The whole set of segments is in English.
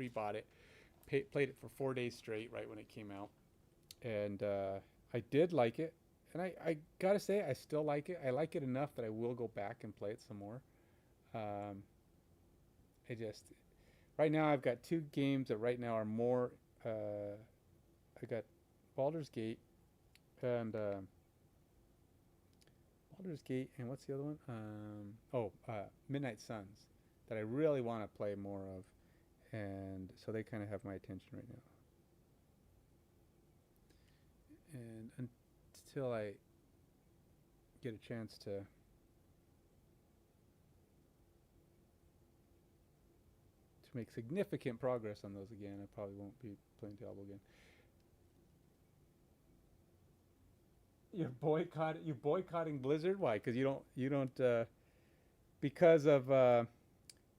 pre-bought it, played it for 4 days straight right when it came out, and I did like it. And I gotta say, I still like it. I like it enough that I will go back and play it some more. Um, I just right now I've got two games that right now are more. I got Baldur's Gate and Baldur's Gate and what's the other one? Midnight Suns that I really want to play more of, and so they kind of have my attention right now. And until I get a chance to make significant progress on those again, I probably won't be playing Diablo again. You boycotting Blizzard? Why? Because you don't because of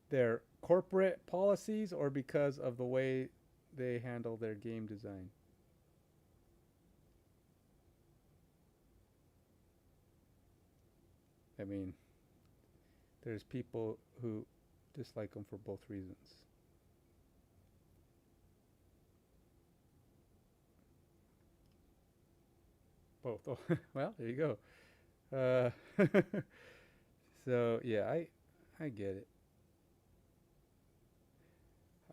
their corporate policies or because of the way they handle their game design. I mean, there's people who dislike them for both reasons. Both. Oh, well, there you go. So yeah, I get it.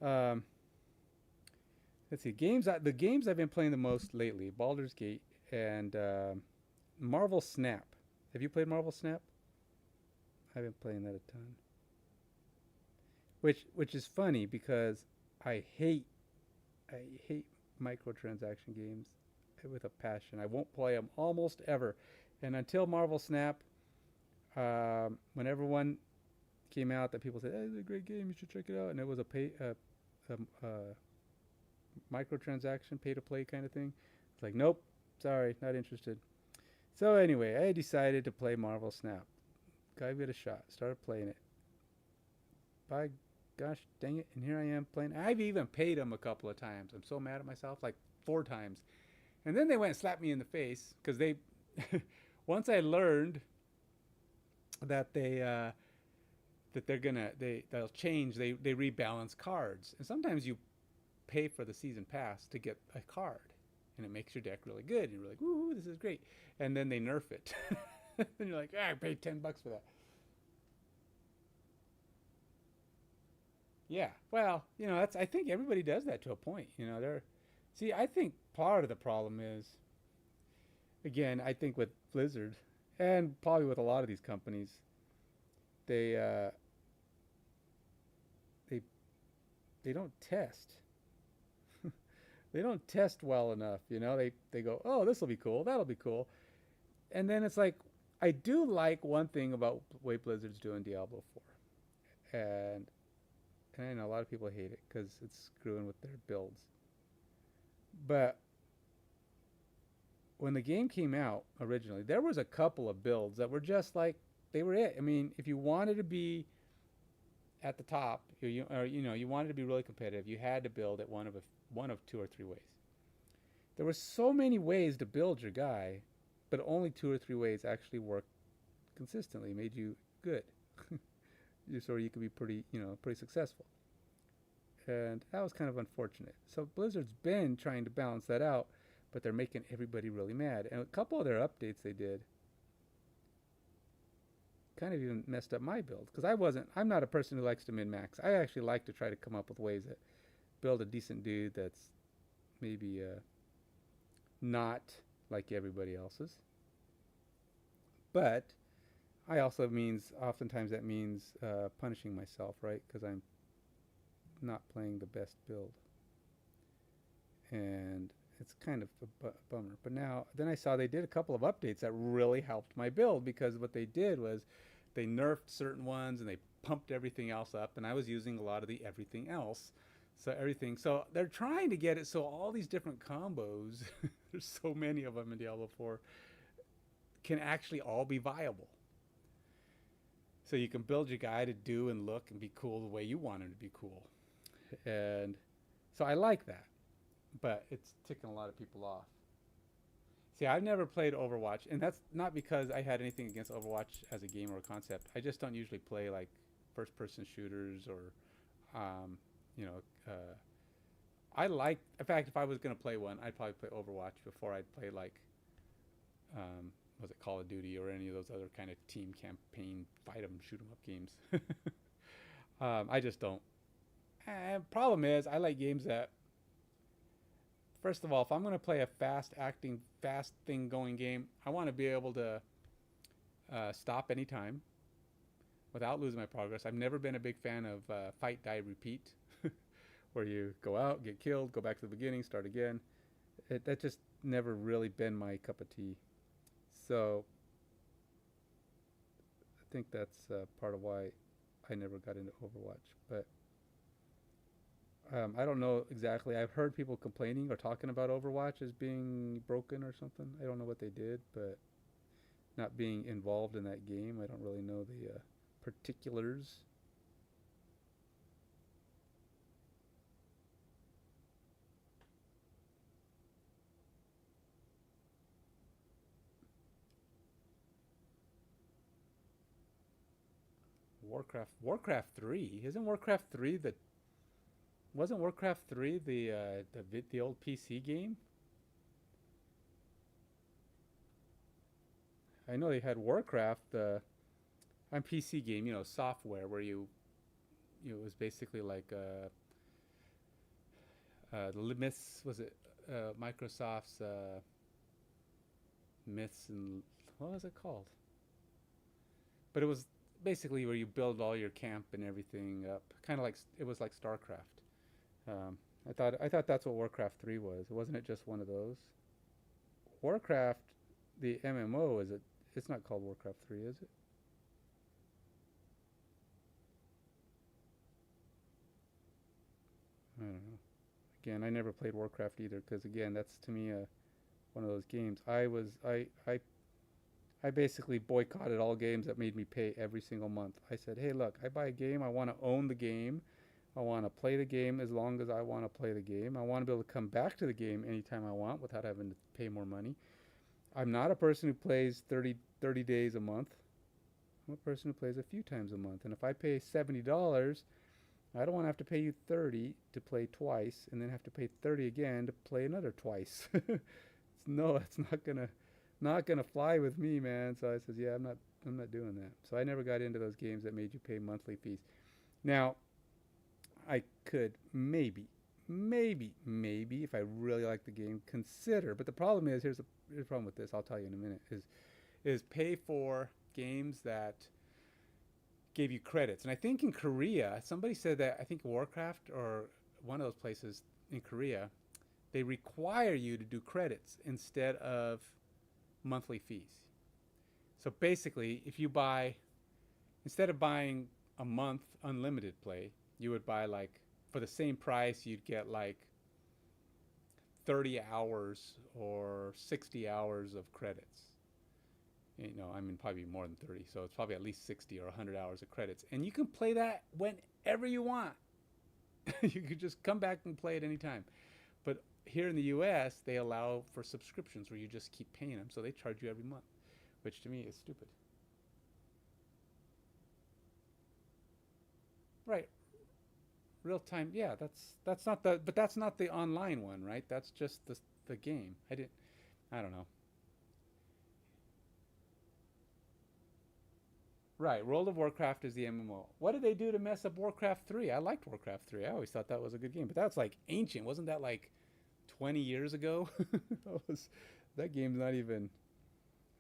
Um, let's see. The games I've been playing the most lately: Baldur's Gate and Marvel Snap. Have you played Marvel Snap? I've been playing that a ton. Which is funny because I hate I hate microtransaction games with a passion. I won't play them almost ever. And until Marvel Snap, when everyone came out, that people said, hey, "It's a great game. You should check it out," and it was a microtransaction, pay to play kind of thing. It's like, nope, sorry, not interested. So anyway, I decided to play Marvel Snap. Gave it a shot. Started playing it. By gosh dang it, and here I am playing. I've even paid them a couple of times. I'm so mad at myself, like 4 times. And then they went and slapped me in the face because they, once I learned that they'll change. They rebalance cards, and sometimes you pay for the season pass to get a card, and it makes your deck really good. And you're like, "Ooh, this is great," and then they nerf it, and you're like, "I paid $10 for that." Yeah, well, that's. I think everybody does that to a point. They're. See, I think part of the problem is, again, I think with Blizzard, and probably with a lot of these companies, they they they don't test. They don't test well enough. They go, oh, this will be cool, that'll be cool, and then it's like, I do like one thing about the way Blizzard's doing Diablo 4, and I know a lot of people hate it because it's screwing with their builds. But when the game came out originally, there was a couple of builds that were just like they were it. I mean, if you wanted to be at the top, you wanted to be really competitive, you had to build it one of two or three ways. There were so many ways to build your guy, but only two or three ways actually worked consistently, made you good. So you could be pretty successful. And that was kind of unfortunate. So Blizzard's been trying to balance that out, but they're making everybody really mad. And a couple of their updates they did kind of even messed up my build because I'm not a person who likes to min max. I actually like to try to come up with ways that build a decent dude that's maybe not like everybody else's. But I also means oftentimes that means punishing myself, right? Because I'm not playing the best build, and it's kind of a bummer. But now, then I saw they did a couple of updates that really helped my build because what they did was they nerfed certain ones and they pumped everything else up, and I was using a lot of the everything else. So they're trying to get it so all these different combos, there's so many of them in Diablo 4, can actually all be viable. So you can build your guy to do and look and be cool the way you want him to be cool. And so I like that, but it's ticking a lot of people off. See, I've never played Overwatch, and that's not because I had anything against Overwatch as a game or a concept. I just don't usually play like first-person shooters or, you know, I like. In fact, if I was gonna play one, I'd probably play Overwatch before I'd play like, was it Call of Duty or any of those other kind of team campaign fight 'em, shoot 'em up games. I just don't. Problem is, I like games that, first of all, if I'm gonna play a fast acting, fast thing going game, I want to be able to stop anytime without losing my progress. I've never been a big fan of fight, die, repeat, where you go out, get killed, go back to the beginning, start again. That just never really been my cup of tea. So I think that's part of why I never got into Overwatch. But I don't know exactly. I've heard people complaining or talking about Overwatch as being broken or something. I don't know what they did, but not being involved in that game, I don't really know the particulars. Warcraft 3. Isn't Warcraft 3 the wasn't Warcraft 3 the old PC game? I know they had Warcraft on PC game, software where it was basically like the myths, was it Microsoft's myths, and what was it called? But it was basically where you build all your camp and everything up, kind of like it was like StarCraft. I thought that's what Warcraft 3 was. Wasn't it just one of those? Warcraft, the MMO, is it? It's not called Warcraft 3, is it? I don't know. Again, I never played Warcraft either because again, that's to me one of those games. I basically boycotted all games that made me pay every single month. I said, "Hey, look, I buy a game. I want to own the game. I want to play the game as long as I want to play the game. I want to be able to come back to the game anytime I want without having to pay more money. I'm not a person who plays 30 days a month. I'm a person who plays a few times a month. And if I pay $70, I don't want to have to pay you 30 to play twice and then have to pay 30 again to play another twice. It's not gonna fly with me, man." So I says, "Yeah, I'm not doing that." So I never got into those games that made you pay monthly fees. Now, I could maybe if I really like the game, consider. But the problem is, here's the problem with this. I'll tell you in a minute. Is pay for games that gave you credits. And I think in Korea, somebody said that, I think Warcraft or one of those places in Korea, they require you to do credits instead of monthly fees. So basically, if you buy, instead of buying a month unlimited play, you would buy like, for the same price, you'd get like 30 hours or 60 hours of credits. I mean, probably more than 30. So it's probably at least 60 or 100 hours of credits. And you can play that whenever you want. You could just come back and play it anytime. But here in the US, they allow for subscriptions where you just keep paying them. So they charge you every month, which to me is stupid. Right. Real time. Yeah, that's not but that's not the online one, right? That's just the game. I don't know. Right, World of Warcraft is the MMO. What did they do to mess up Warcraft 3? I liked Warcraft 3. I always thought that was a good game, but that's like ancient. Wasn't that like 20 years ago? That game's not even.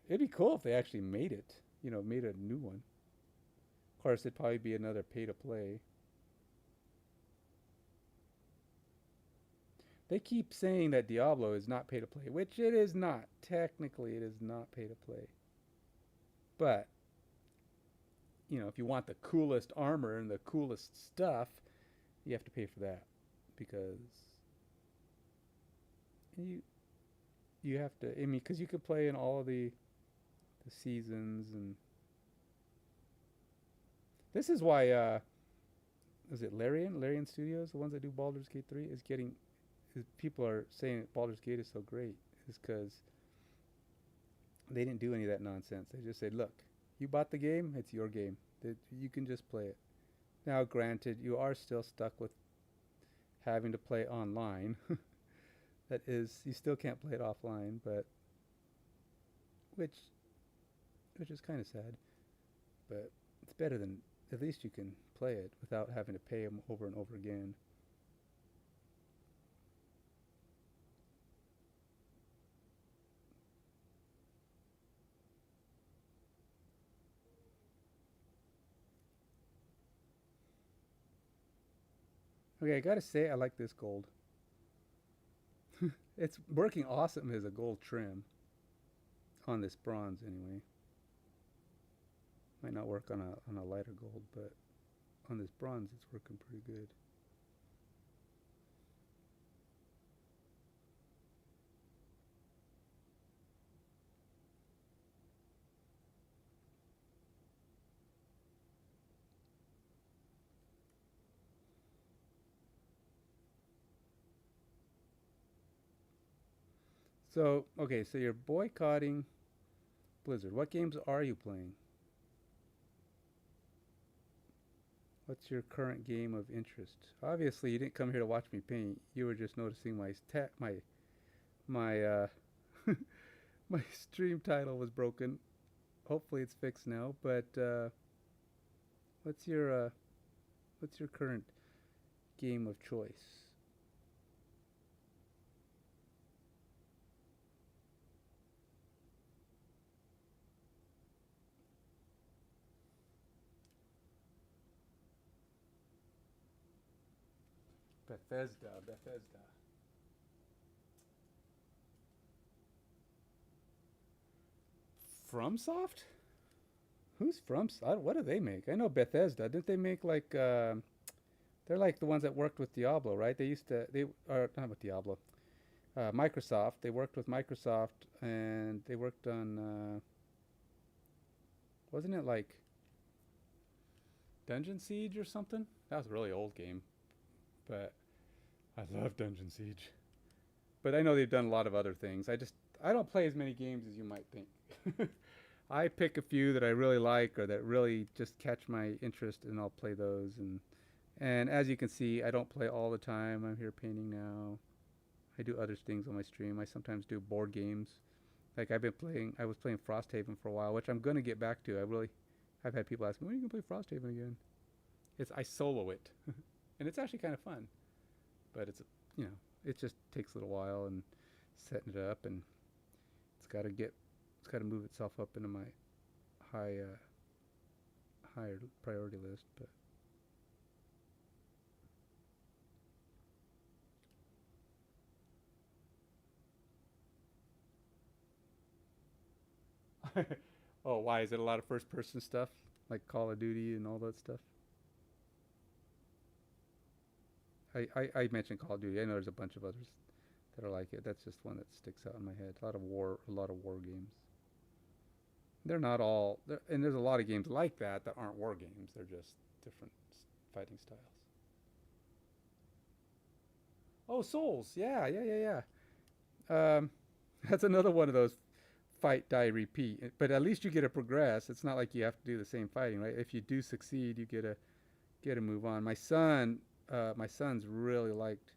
It'd be cool if they actually made it, made a new one. Of course, it'd probably be another pay to play. They keep saying that Diablo is not pay to play, which it is not. Technically, it is not pay to play. But if you want the coolest armor and the coolest stuff, you have to pay for that because you you have to. I mean, because you could play in all of the seasons, and this is why. Is it Larian Studios, the ones that do Baldur's Gate 3, is getting. People are saying Baldur's Gate is so great, is because they didn't do any of that nonsense. They just said, "Look, you bought the game; it's your game. That you can just play it." Now, granted, you are still stuck with having to play online. That is, you still can't play it offline, but which which is kind of sad. But it's better than, at least you can play it without having to pay them over and over again. Okay, I gotta say I like this gold. It's working awesome as a gold trim on this bronze anyway. Might not work on a lighter gold, but on this bronze it's working pretty good. So okay, so you're boycotting Blizzard. What games are you playing? What's your current game of interest? Obviously, you didn't come here to watch me paint. You were just noticing my my stream title was broken. Hopefully, it's fixed now. But what's your uh, what's your current game of choice? Bethesda, Bethesda. FromSoft? Who's what do they make? I know Bethesda. Didn't they make like they're like the ones that worked with Diablo, right? They used to they are not with Diablo. Microsoft. They worked with Microsoft and they worked on wasn't it like Dungeon Siege or something? That was a really old game, but I love Dungeon Siege. But I know they've done a lot of other things. I don't play as many games as you might think. I pick a few that I really like or that really just catch my interest, and I'll play those. And as you can see, I don't play all the time. I'm here painting now. I do other things on my stream. I sometimes do board games. Like I was playing Frosthaven for a while, which I'm gonna get back to. I've had people ask me, when are you gonna play Frosthaven again? I solo it, and it's actually kind of fun. But you know, it just takes a little while and setting it up, and it's got to get, it's got to move itself up into my high, higher priority list. But oh, why is it a lot of first-person stuff like Call of Duty and all that stuff? I mentioned Call of Duty. I know there's a bunch of others that are like it. That's just one that sticks out in my head. A lot of war games. They're not all, and there's a lot of games like that that aren't war games. They're just different fighting styles. Oh, Souls. Yeah, yeah, yeah, yeah. That's another one of those fight, die, repeat. But at least you get to progress. It's not like you have to do the same fighting, right? If you do succeed, you get to move on. My son's really liked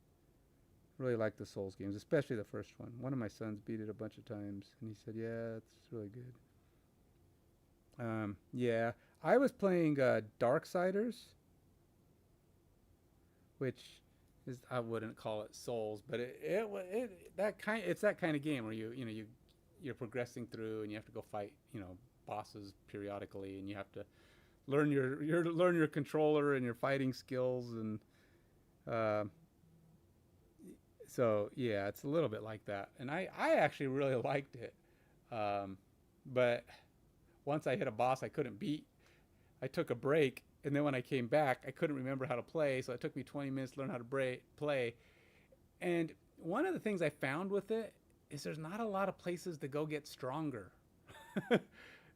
the Souls games, especially the first one. One of my sons beat it a bunch of times, and he said, "Yeah, it's really good." Yeah, I was playing Darksiders, which is, I wouldn't call it Souls, but it's that kind of game where you're progressing through and you have to go fight bosses periodically, and you have to learn your controller and your fighting skills, and uh, so yeah, it's a little bit like that. And I actually really liked it, um, but once I hit a boss I couldn't beat, I took a break, and then when I came back, I couldn't remember how to play, so it took me 20 minutes to learn how to play. And one of the things I found with it is there's not a lot of places to go get stronger.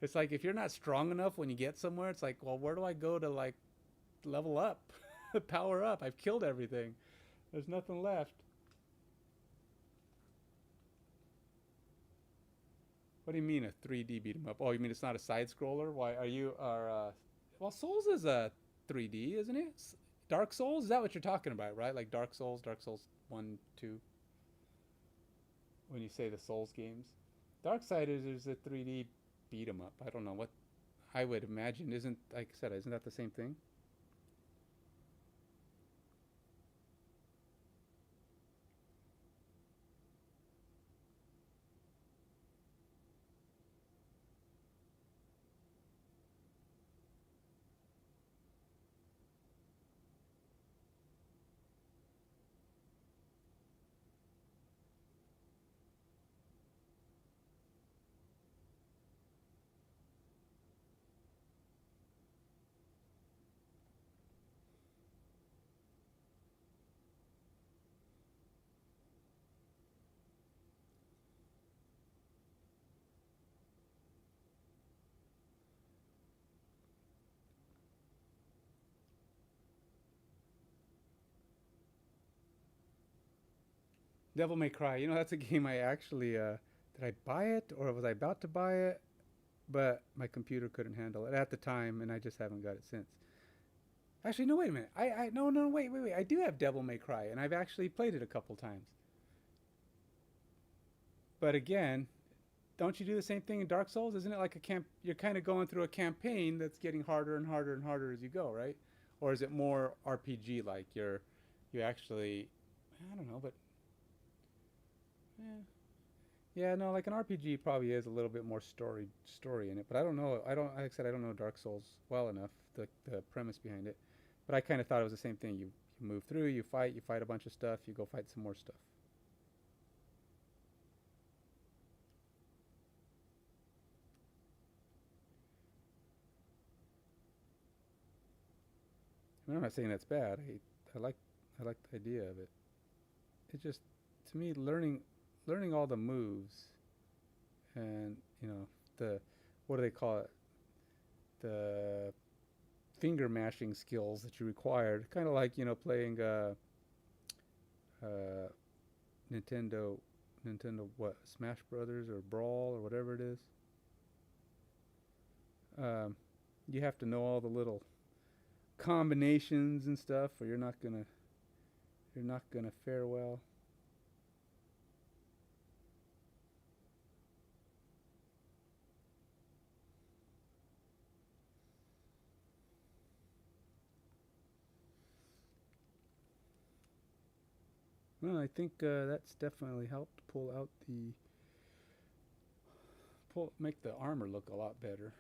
It's like if you're not strong enough when you get somewhere, it's like, well, where do I go to like level up, power up? I've killed everything. There's nothing left. What do you mean a 3D beat 'em up? Oh, you mean it's not a side scroller? Why are you are well, Souls is a 3D, isn't it? Dark Souls, is that what you're talking about, right? Like Dark Souls 1, 2, when you say the Souls games. Darksiders is a 3D beat 'em up. I don't know what I would imagine. Isn't, like I said, isn't that the same thing? Devil May Cry. You know, that's a game I actually did I buy it or was I about to buy it? But my computer couldn't handle it at the time, and I just haven't got it since. Actually, no, wait a minute. No, wait. I do have Devil May Cry, and I've actually played it a couple times. But again, don't you do the same thing in Dark Souls? Isn't it like a camp? You're kind of going through a campaign that's getting harder and harder and harder as you go, right? Or is it more RPG like? You actually, I don't know, but yeah, yeah, no, like an RPG probably is a little bit more story in it. But I don't know. I don't. Like I said, I don't know Dark Souls well enough. The premise behind it. But I kind of thought it was the same thing. You move through, you fight a bunch of stuff, you go fight some more stuff. I mean, I'm not saying that's bad. I like the idea of it. It just, to me, learning all the moves and the what do they call it, the finger mashing skills that you required, kind of like playing uh, Nintendo Nintendo what, Smash Brothers or Brawl or whatever it is. Um, you have to know all the little combinations and stuff, or you're not gonna fare well. Well, I think that's definitely helped make the armor look a lot better,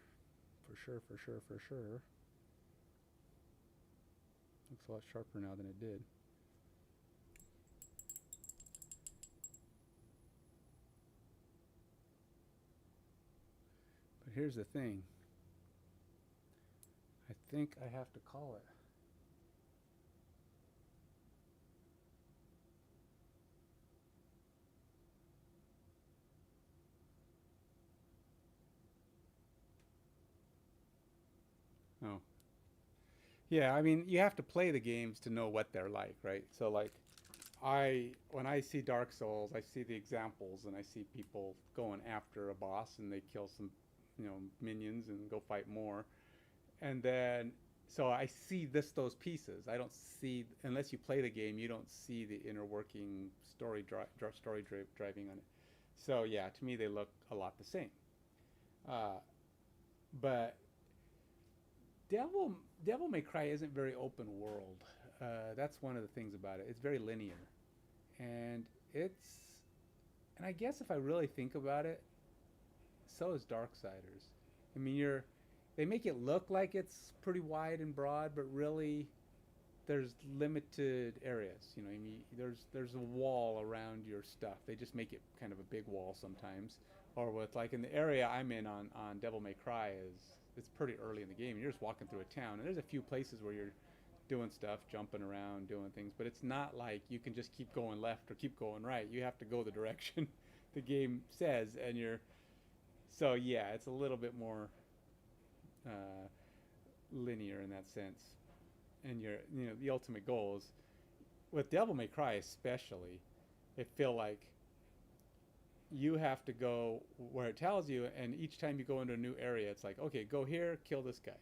for sure, for sure, for sure. Looks a lot sharper now than it did. But here's the thing. I think I have to call it. Oh, yeah. I mean, you have to play the games to know what they're like, right? So, like, when I see Dark Souls, I see the examples, and I see people going after a boss, and they kill some, minions, and go fight more, and then so I see those pieces. I don't see, unless you play the game, you don't see the inner working driving on it. So yeah, to me they look a lot the same. Uh, but Devil May Cry isn't very open world. That's one of the things about it. It's very linear, and it's and I guess if I really think about it, so is Darksiders. I mean, they make it look like it's pretty wide and broad, but really there's limited areas. I mean, there's a wall around your stuff. They just make it kind of a big wall sometimes. Or with, like, in the area I'm in on Devil May Cry, is it's pretty early in the game. You're just walking through a town, and there's a few places where you're doing stuff, jumping around, doing things, but it's not like you can just keep going left or keep going right. You have to go the direction the game says, and you're so yeah, it's a little bit more uh, linear in that sense. And the ultimate goal is, with Devil May Cry especially, it feel like you have to go where it tells you, and each time you go into a new area, it's like, okay, go here, kill this guy,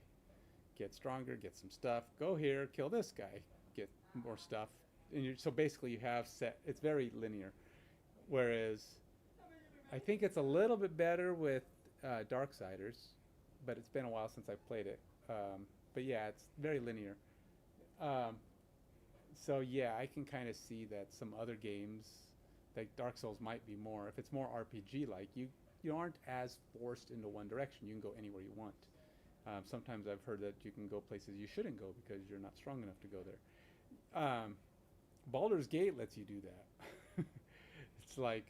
get stronger, get some stuff, go here, kill this guy, more stuff. And so basically, you have set. It's very linear. Whereas I think it's a little bit better with Darksiders, but it's been a while since I played it. But yeah, it's very linear. Um, so yeah, I can kind of see that some other games, like Dark Souls, might be more. If it's more RPG like, you aren't as forced into one direction. You can go anywhere you want. Sometimes I've heard that you can go places you shouldn't go because you're not strong enough to go there. Baldur's Gate lets you do that. It's like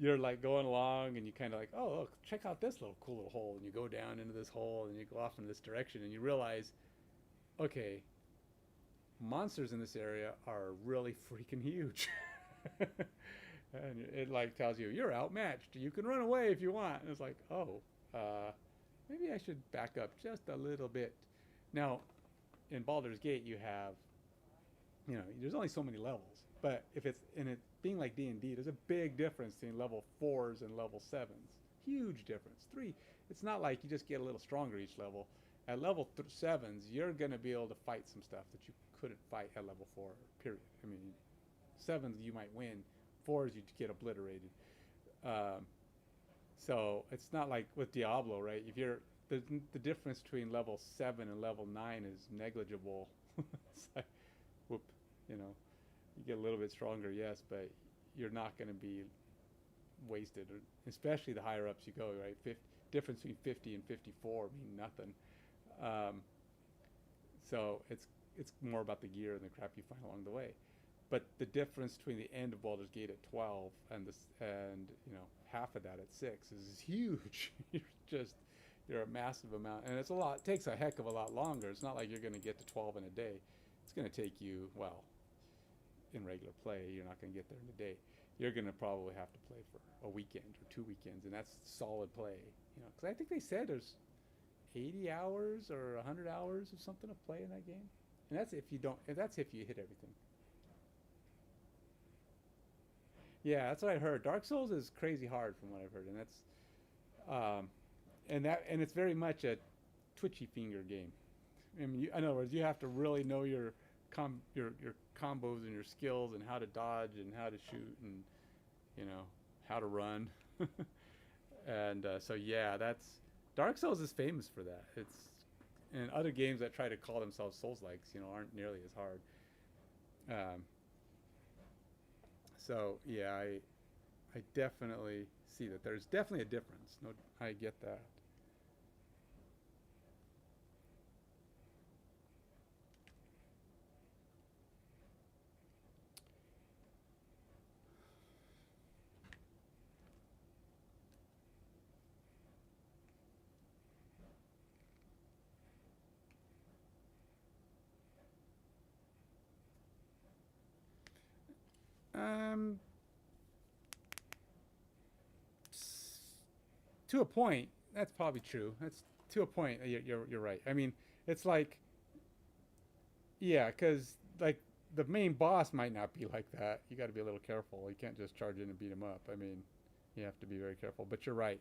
you're like going along and you kind of like, oh, look, check out this little cool little hole, and you go down into this hole and you go off in this direction and you realize, okay, monsters in this area are really freaking huge. And it like tells you you're outmatched. You can run away if you want. And it's like, oh, maybe I should back up just a little bit. Now, in Baldur's Gate, you have, there's only so many levels. But if it's in it being like D&D, there's a big difference between level 4s and level 7s. Huge difference. It's not like you just get a little stronger each level. At level 7s, you're going to be able to fight some stuff that you couldn't fight at level 4, period. I mean, 7s you might win, 4s you get obliterated. So it's not like with Diablo, right? If you're the difference between level 7 and level 9 is negligible. It's like, whoop, you get a little bit stronger, yes, but you're not going to be wasted, especially the higher ups you go, right? Difference between 50 and 54 mean nothing. So it's more about the gear and the crap you find along the way. But the difference between the end of Baldur's Gate at 12 and half of that at 6 is huge. You're a massive amount, and it's a lot. It takes a heck of a lot longer. It's not like you're going to get to 12 in a day. It's going to take you, well, in regular play, you're not going to get there in a day. You're going to probably have to play for a weekend or 2 weekends, and that's solid play. Because I think they said there's 80 hours or 100 hours or something of play in that game, and that's if you don't. That's if you hit everything. Yeah, that's what I heard. Dark Souls is crazy hard from what I've heard, and um, and it's very much a twitchy finger game. I mean, in other words, you have to really know your your combos and your skills and how to dodge and how to shoot and how to run. And so yeah, that's Dark Souls is famous for that. And other games that try to call themselves Souls-likes, aren't nearly as hard. Um, so yeah, I definitely see that there's definitely a difference. No, I get that. Um, to a point, that's probably true. That's to a point. You're right. I mean, it's like, yeah, because like the main boss might not be like that. You got to be a little careful. You can't just charge in and beat him up. I mean, you have to be very careful. But you're right.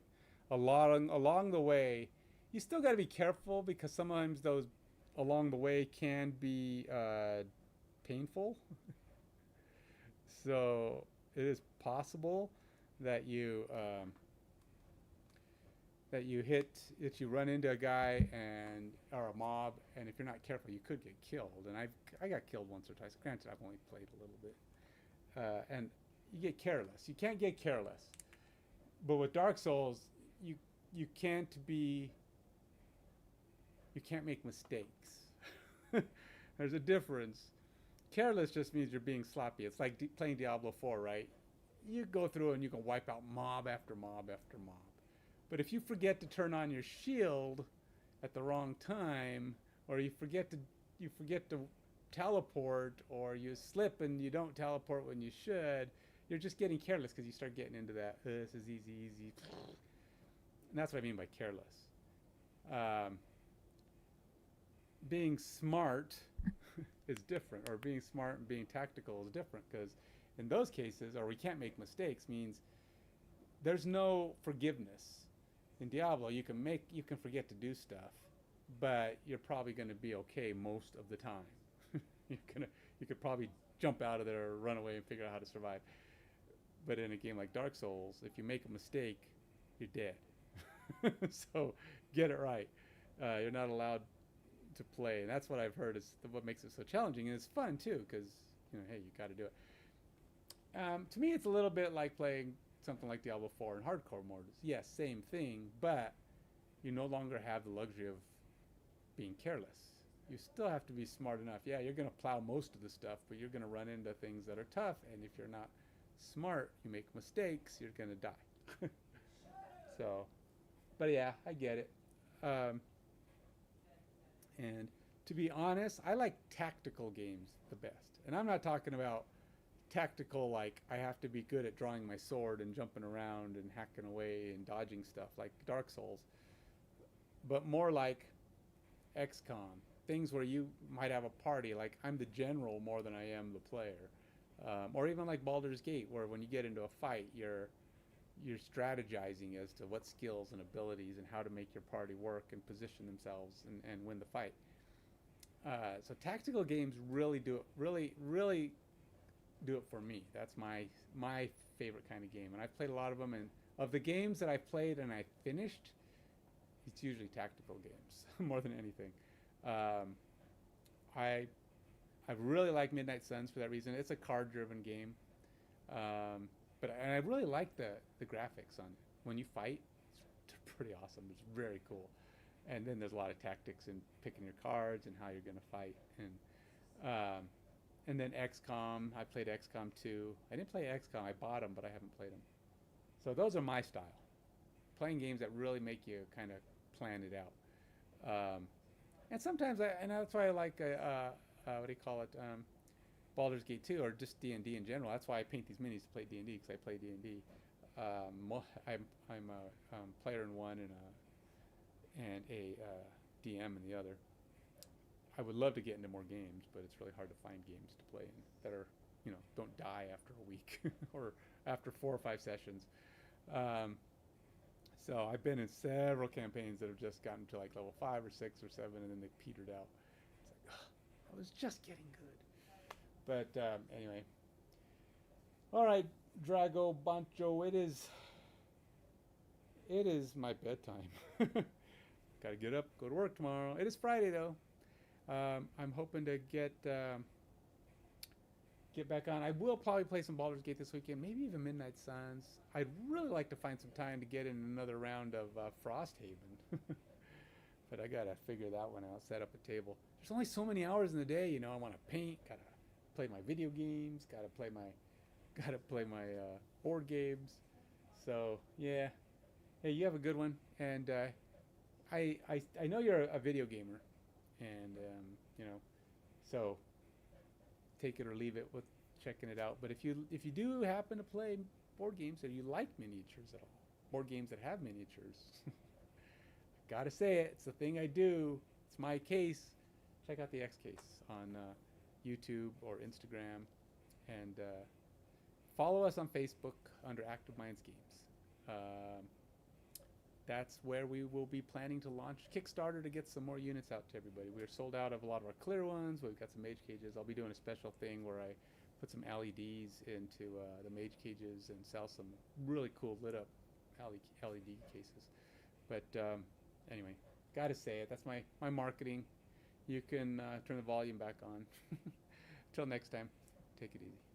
Along the way, you still got to be careful because sometimes those along the way can be painful. So it is possible that you run into a guy or a mob, and if you're not careful, you could get killed. And I got killed once or twice. Granted, I've only played a little bit, and you get careless. You can't get careless. But with Dark Souls, you you can't be you can't make mistakes. There's a difference. Careless just means you're being sloppy. It's like playing Diablo 4, right? You go through and you can wipe out mob after mob after mob. But if you forget to turn on your shield at the wrong time, or you forget to teleport, or you slip and you don't teleport when you should, you're just getting careless because you start getting into that. This is easy. And that's what I mean by careless. Um, Being smart is different, or being smart and being tactical is different, because in those cases, or we can't make mistakes, means there's no forgiveness. In Diablo, you can forget to do stuff, but you're probably going to be okay most of the time. you could probably jump out of there or run away and figure out how to survive. But in a game like Dark Souls, if you make a mistake, you're dead. So get it right. You're not allowed to play, and that's what I've heard is what makes it so challenging. And it's fun too, because hey, you got to do it. To me, it's a little bit like playing something like Diablo 4 in hardcore mode. Yes, same thing, but you no longer have the luxury of being careless. You still have to be smart enough. Yeah, you're going to plow most of the stuff, but you're going to run into things that are tough, and if you're not smart, you make mistakes, you're going to die. So, but yeah, I get it. And to be honest, I like tactical games the best. And I'm not talking about tactical like I have to be good at drawing my sword and jumping around and hacking away and dodging stuff like Dark Souls, but more like XCOM, things where you might have a party, like I'm the general more than I am the player, or even like Baldur's Gate, where when you get into a fight, you're strategizing as to what skills and abilities and how to make your party work and position themselves and win the fight. So tactical games really do it, really do it for me. That's my favorite kind of game, and I've played a lot of them. And of the games that I've played and I finished, it's usually tactical games more than anything. I really like Midnight Suns for that reason. It's a card-driven game, and I really like the graphics on it. When you fight, it's pretty awesome. It's very cool. And then there's a lot of tactics in picking your cards and how you're going to fight. And then XCOM, I played XCOM 2. I didn't play XCOM, I bought them, but I haven't played them. So those are my style. Playing games that really make you kind of plan it out. And sometimes, and that's why I like, what do you call it, Baldur's Gate 2, or just D&D in general. That's why I paint these minis to play D&D, because I play D&D. I'm a player in one and a DM in the other. I would love to get into more games, but it's really hard to find games to play in that are, don't die after a week or after 4 or 5 sessions. So I've been in several campaigns that have just gotten to like level 5 or 6 or 7, and then they petered out. It's like, I was just getting good. But anyway. All right, Drago Bancho, it is my bedtime. Got to get up, go to work tomorrow. It is Friday though. I'm hoping to get back on. I will probably play some Baldur's Gate this weekend, maybe even Midnight Suns. I'd really like to find some time to get in another round of Frosthaven. But I gotta figure that one out, set up a table. There's only so many hours in the day, I want to paint, gotta play my video games, gotta play my board games. So yeah. Hey, you have a good one, and I know you're a video gamer, and so take it or leave it with checking it out. But if you do happen to play board games, or you like miniatures at all, board games that have miniatures, gotta say it, it's the thing I do. It's my case. Check out the X Case on YouTube or Instagram, and follow us on Facebook under Active Minds Games. That's where we will be planning to launch Kickstarter to get some more units out to everybody. We're sold out of a lot of our clear ones. We've got some mage cages. I'll be doing a special thing where I put some LEDs into the mage cages and sell some really cool lit up LED cases. But anyway, gotta say it. That's my marketing. You can turn the volume back on. Till next time, take it easy.